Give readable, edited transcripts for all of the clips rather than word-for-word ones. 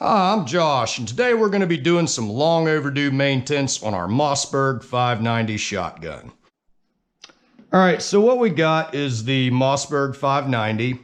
Hi, I'm Josh, and today we're going to be doing some long overdue maintenance on our Mossberg 590 shotgun. Alright, so what we got is the Mossberg 590.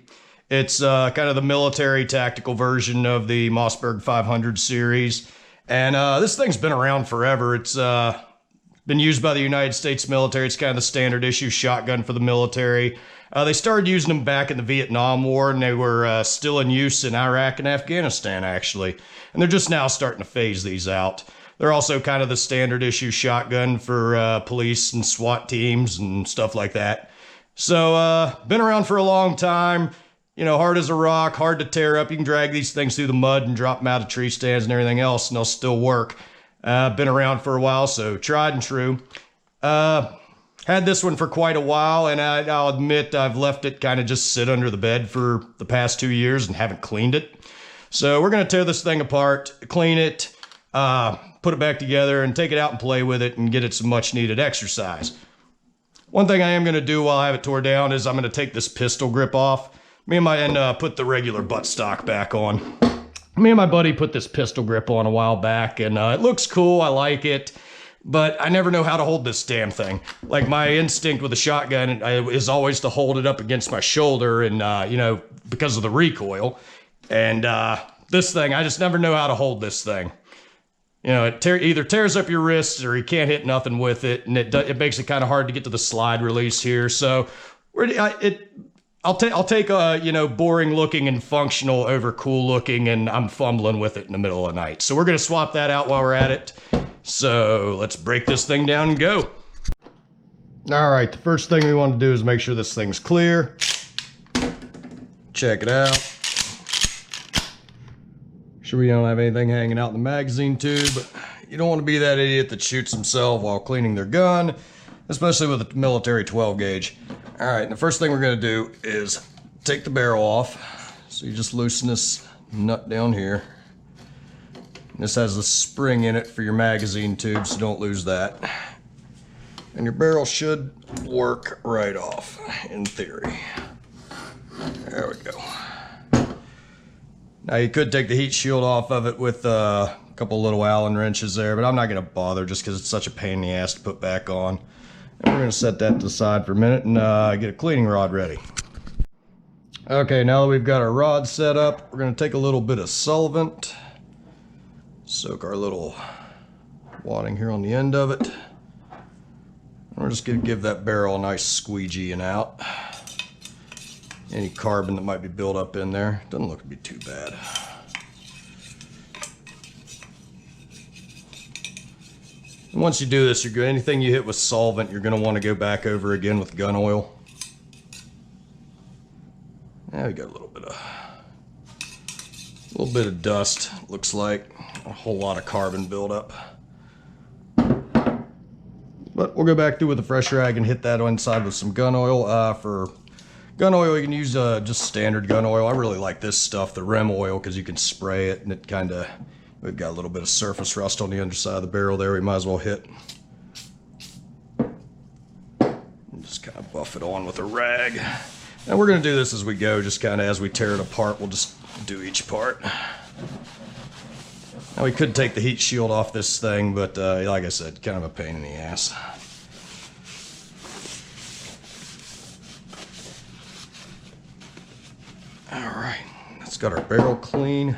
It's kind of the military tactical version of the Mossberg 500 series. And this thing's been around forever. It's been used by the United States military. It's kind of the standard issue shotgun for the military. They started using them back in the Vietnam War, and they were still in use in Iraq and Afghanistan, actually. And they're just now starting to phase these out. They're also kind of the standard issue shotgun for police and SWAT teams and stuff like that. So, been around for a long time. You know, hard as a rock, hard to tear up. You can drag these things through the mud and drop them out of tree stands and everything else, and they'll still work. Been around for a while, so tried and true. Had this one for quite a while, and I'll admit I've left it kind of just sit under the bed for the past 2 years and haven't cleaned it. So we're going to tear this thing apart, clean it, put it back together, and take it out and play with it and get it some much needed exercise. One thing I am going to do while I have it tore down is I'm going to take this pistol grip off. Put the regular buttstock back on. Me and my buddy put this pistol grip on a while back, and it looks cool. I like it, but I never know how to hold this damn thing. Like, my instinct with a shotgun is always to hold it up against my shoulder, and you know, because of the recoil. And this thing, I just never know how to hold this thing. You know, it either tears up your wrists or you can't hit nothing with it, and it makes it kind of hard to get to the slide release here. So I'll take a, you know, boring looking and functional over cool looking, and I'm fumbling with it in the middle of the night. So we're going to swap that out while we're at it. So let's break this thing down and go. All right, the first thing we want to do is make sure this thing's clear. Check it out. Make sure we don't have anything hanging out in the magazine tube. You don't want to be that idiot that shoots himself while cleaning their gun, especially with a military 12 gauge. All right, and the first thing we're going to do is take the barrel off. So you just loosen this nut down here. This has a spring in it for your magazine tube, so don't lose that. And your barrel should work right off, in theory. There we go. Now you could take the heat shield off of it with a couple little Allen wrenches there, but I'm not going to bother just because it's such a pain in the ass to put back on. And we're going to set that to the side for a minute and get a cleaning rod ready. Okay, now that we've got our rod set up, we're going to take a little bit of solvent, soak our little wadding here on the end of it. And we're just going to give that barrel a nice squeegeeing out. Any carbon that might be built up in there. Doesn't look to be too bad. And once you do this, you're good. Anything you hit with solvent, you're going to want to go back over again with gun oil. Now we got a little bit of dust, looks like. A whole lot of carbon buildup. But we'll go back through with a fresh rag and hit that inside with some gun oil. For gun oil, you can use just standard gun oil. I really like this stuff, the Rem oil, because you can spray it and it kind of... We've got a little bit of surface rust on the underside of the barrel there. We might as well hit. And just kind of buff it on with a rag. And we're going to do this as we go, just kind of as we tear it apart. We'll just do each part. Now we could take the heat shield off this thing, but like I said, kind of a pain in the ass. Alright, that's got our barrel clean.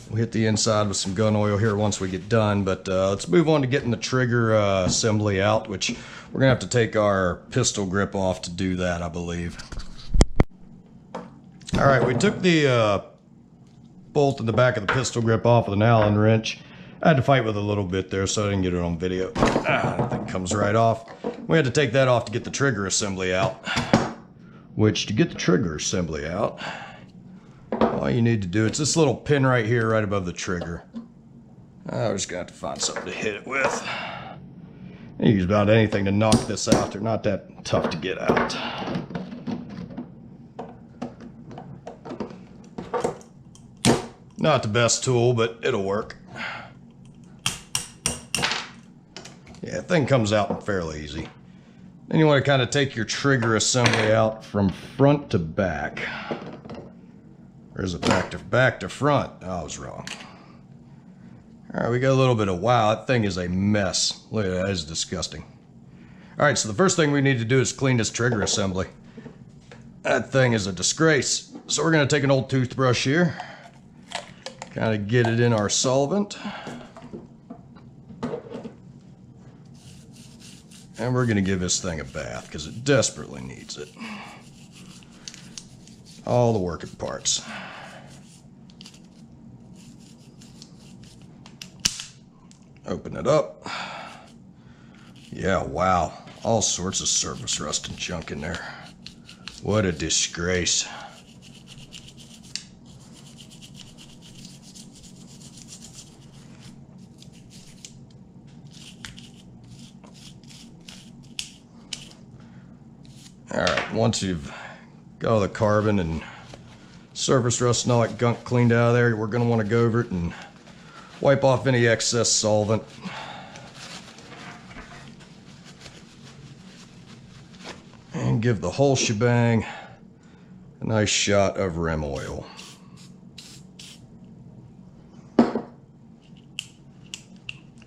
We'll hit the inside with some gun oil here once we get done, but let's move on to getting the trigger assembly out, which we're going to have to take our pistol grip off to do that, I believe. Alright, we took the bolt in the back of the pistol grip off with an Allen wrench. I had to fight with it a little bit there, so I didn't get it on video. That thing comes right off. We had to take that off to get the trigger assembly out. Which, to get the trigger assembly out, all you need to do, it's this little pin right here, right above the trigger. We're just gonna have to find something to hit it with. You use about anything to knock this out. They're not that tough to get out. Not the best tool, but it'll work. Yeah, the thing comes out fairly easy. Then you want to kind of take your trigger assembly out from front to back. Or is it back to front? Oh, I was wrong. All right, we got a little bit of, wow, that thing is a mess. Look at that, that is disgusting. All right, so the first thing we need to do is clean this trigger assembly. That thing is a disgrace. So we're gonna take an old toothbrush here, kind of get it in our solvent. And we're gonna give this thing a bath because it desperately needs it. All the working parts. Open it up. Yeah, wow. All sorts of surface rust and junk in there. What a disgrace. All right, once you've got all the carbon and surface rust and all that gunk cleaned out of there, we're gonna wanna go over it and wipe off any excess solvent. And give the whole shebang a nice shot of rim oil.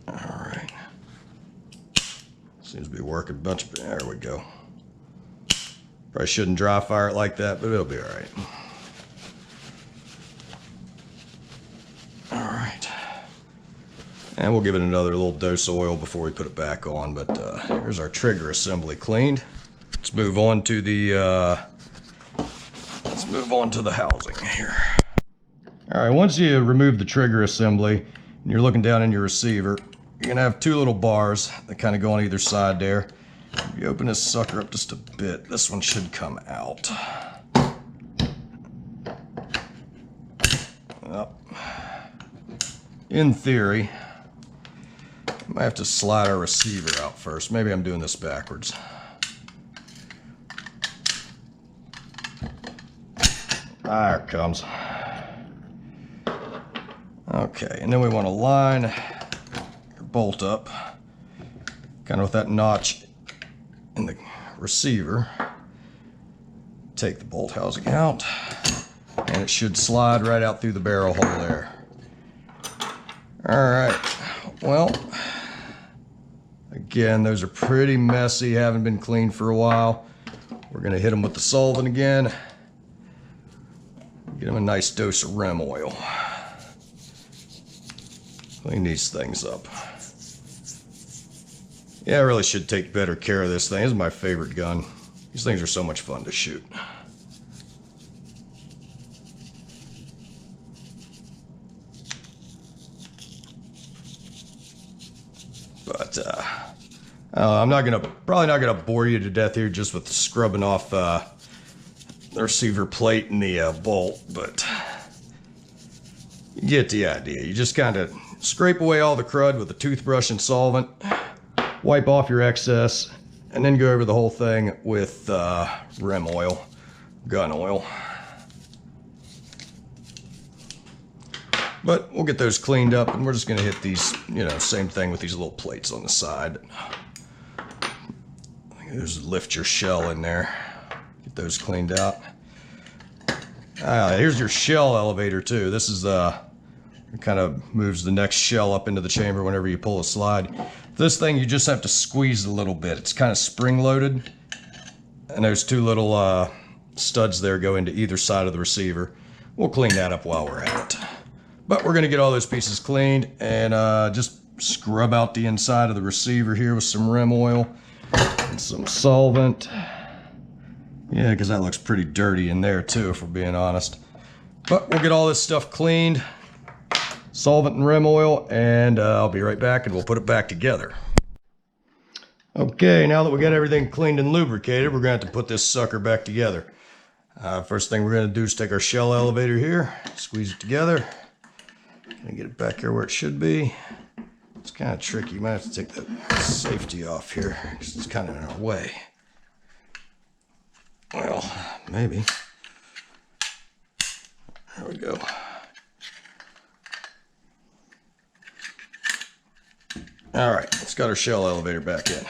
Alright. Seems to be working there we go. Probably shouldn't dry fire it like that, but it'll be alright. Alright. And we'll give it another little dose of oil before we put it back on, but here's our trigger assembly cleaned. Let's move on to the housing here. All right, once you remove the trigger assembly and you're looking down in your receiver, you're gonna have two little bars that kind of go on either side there. If you open this sucker up just a bit, this one should come out. Well, in theory, I might have to slide our receiver out first. Maybe I'm doing this backwards. There it comes. Okay, and then we want to line your bolt up, kind of with that notch in the receiver. Take the bolt housing out, and it should slide right out through the barrel hole there. All right, well, again, those are pretty messy, haven't been cleaned for a while. We're gonna hit them with the solvent again. Get them a nice dose of rim oil. Clean these things up. Yeah, I really should take better care of this thing. This is my favorite gun. These things are so much fun to shoot. But I'm probably not gonna bore you to death here just with scrubbing off the receiver plate and the bolt, but you get the idea. You just kind of scrape away all the crud with a toothbrush and solvent, wipe off your excess, and then go over the whole thing with rim oil, gun oil. But we'll get those cleaned up, and we're just gonna hit these, you know, same thing with these little plates on the side. Just lift your shell in there. Get those cleaned out. Here's your shell elevator too. This is it kind of moves the next shell up into the chamber whenever you pull a slide. This thing you just have to squeeze a little bit. It's kind of spring loaded, and there's two little studs there go into either side of the receiver. We'll clean that up while we're at it. But we're gonna get all those pieces cleaned and just scrub out the inside of the receiver here with some rim oil and some solvent. Yeah, because that looks pretty dirty in there too, if we're being honest. But we'll get all this stuff cleaned, solvent and rim oil, and I'll be right back and we'll put it back together. Okay, now that we got everything cleaned and lubricated, we're gonna have to put this sucker back together. First thing we're gonna do is take our shell elevator here, squeeze it together, and get it back here where it should be. It's kind of tricky. You might have to take the safety off here because it's kind of in our way. Well, maybe. There we go. All right, let's got our shell elevator back in.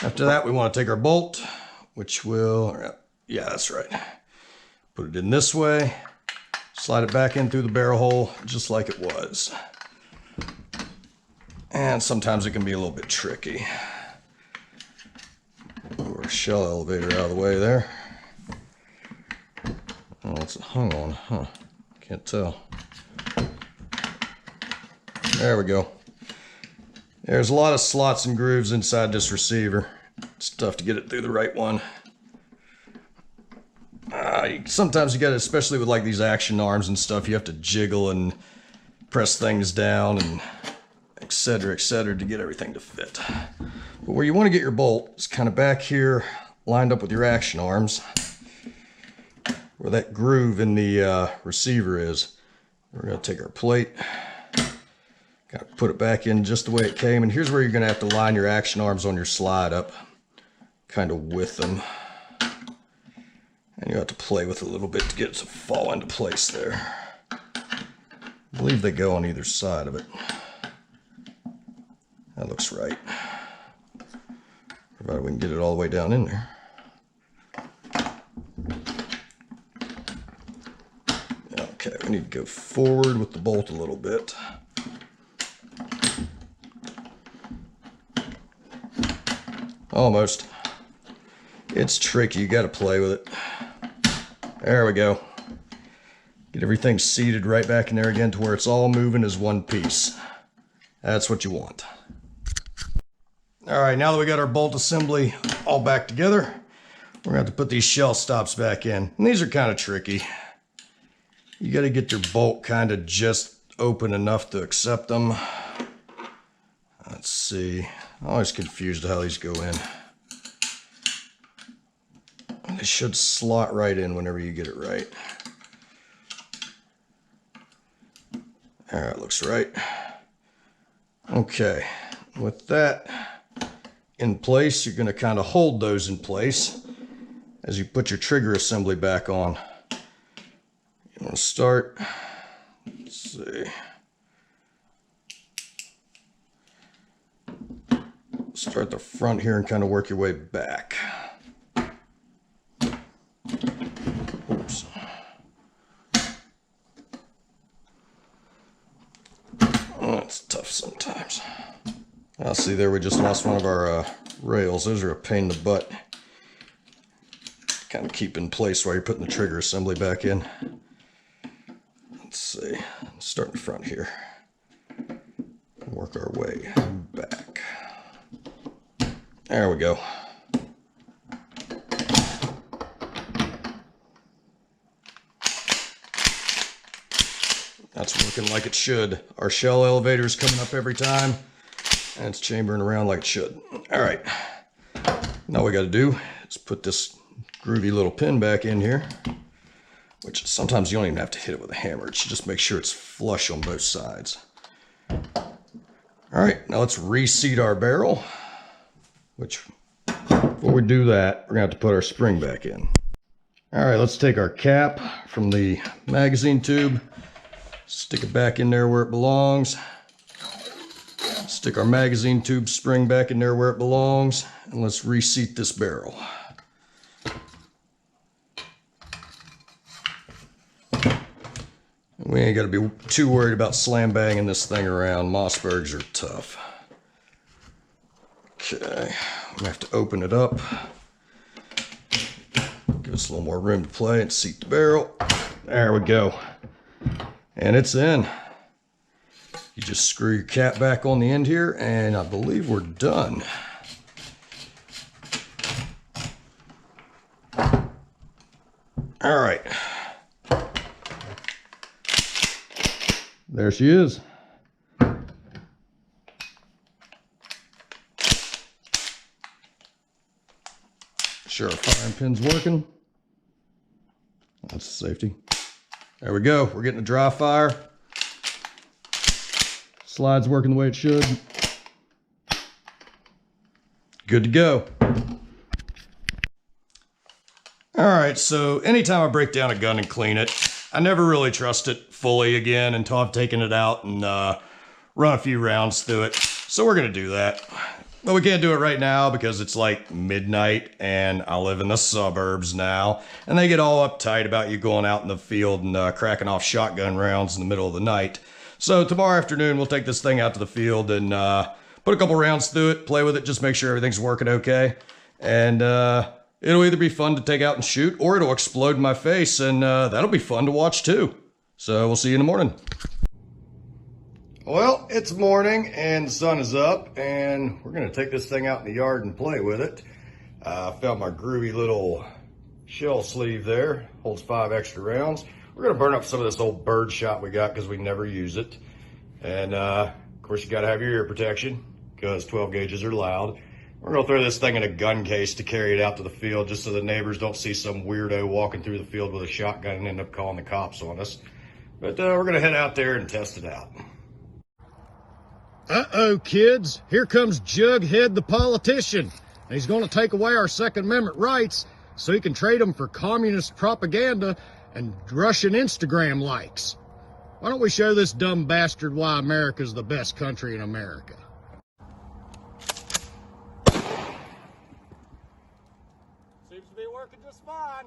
After that, we want to take our bolt, which will, yeah, that's right. Put it in this way, Slide it back in through the barrel hole just like it was. And sometimes it can be a little bit tricky. Move our shell elevator out of the way there. Oh, what's it hung on? Huh. Can't tell. There we go. There's a lot of slots and grooves inside this receiver. It's tough to get it through the right one. Sometimes you gotta, especially with like these action arms and stuff, you have to jiggle and press things down and et cetera, to get everything to fit. But where you want to get your bolt is kind of back here, lined up with your action arms, where that groove in the receiver is. We're gonna take our plate, kind of put it back in just the way it came, and here's where you're gonna have to line your action arms on your slide up, kind of with them. And you have to play with it a little bit to get it to fall into place there. I believe they go on either side of it. That looks right. Provided we can get it all the way down in there. Okay, we need to go forward with the bolt a little bit. Almost. It's tricky, you gotta play with it. There we go. Get everything seated right back in there again to where it's all moving as one piece. That's what you want. All right, now that we got our bolt assembly all back together, we're gonna have to put these shell stops back in. And these are kind of tricky. You gotta get your bolt kind of just open enough to accept them. Let's see. I'm always confused how these go in. They should slot right in whenever you get it right. All right, looks right. Okay, with that in place, you're going to kind of hold those in place as you put your trigger assembly back on. You want to start, let's see. Start the front here and kind of work your way back. Oops. Oh, it's tough sometimes. I'll see there we just lost one of our rails. Those are a pain in the butt. Kind of keep in place while you're putting the trigger assembly back in. Let's see. Start in the front here. Work our way back. There we go. That's working like it should. Our shell elevator is coming up every time, and it's chambering around like it should. All right. Now what we got to do is put this groovy little pin back in here, which sometimes you don't even have to hit it with a hammer. It should just make sure it's flush on both sides. All right, now let's reseat our barrel, which before we do that, we're gonna have to put our spring back in. All right, let's take our cap from the magazine tube, stick it back in there where it belongs, stick our magazine tube spring back in there where it belongs, and let's reseat this barrel. We ain't got to be too worried about slam banging this thing around. Mossbergs are tough. Okay, I'm gonna have to open it up. Give us a little more room to play and seat the barrel. There we go. And it's in. You just screw your cap back on the end here, and I believe we're done. All right. There she is. Sure, our firing pin's working. That's safety. There we go. We're getting a dry fire. Slide's working the way it should. Good to go. All right, so anytime I break down a gun and clean it, I never really trust it fully again until I've taken it out and run a few rounds through it. So we're gonna do that. But we can't do it right now because it's like midnight and I live in the suburbs now. And they get all uptight about you going out in the field and cracking off shotgun rounds in the middle of the night. So tomorrow afternoon, we'll take this thing out to the field and put a couple rounds through it, play with it, just make sure everything's working okay. And it'll either be fun to take out and shoot or it'll explode in my face and that'll be fun to watch too. So we'll see you in the morning. Well, it's morning and the sun is up and we're going to take this thing out in the yard and play with it. I found my groovy little shell sleeve there, holds 5 extra rounds. We're going to burn up some of this old bird shot we got because we never use it. And of course you got to have your ear protection because 12 gauges are loud. We're going to throw this thing in a gun case to carry it out to the field just so the neighbors don't see some weirdo walking through the field with a shotgun and end up calling the cops on us. But we're going to head out there and test it out. Uh-oh, kids. Here comes Jughead the politician. And he's going to take away our Second Amendment rights so he can trade them for communist propaganda and Russian Instagram likes. Why don't we show this dumb bastard why America's the best country in America? Seems to be working just fine.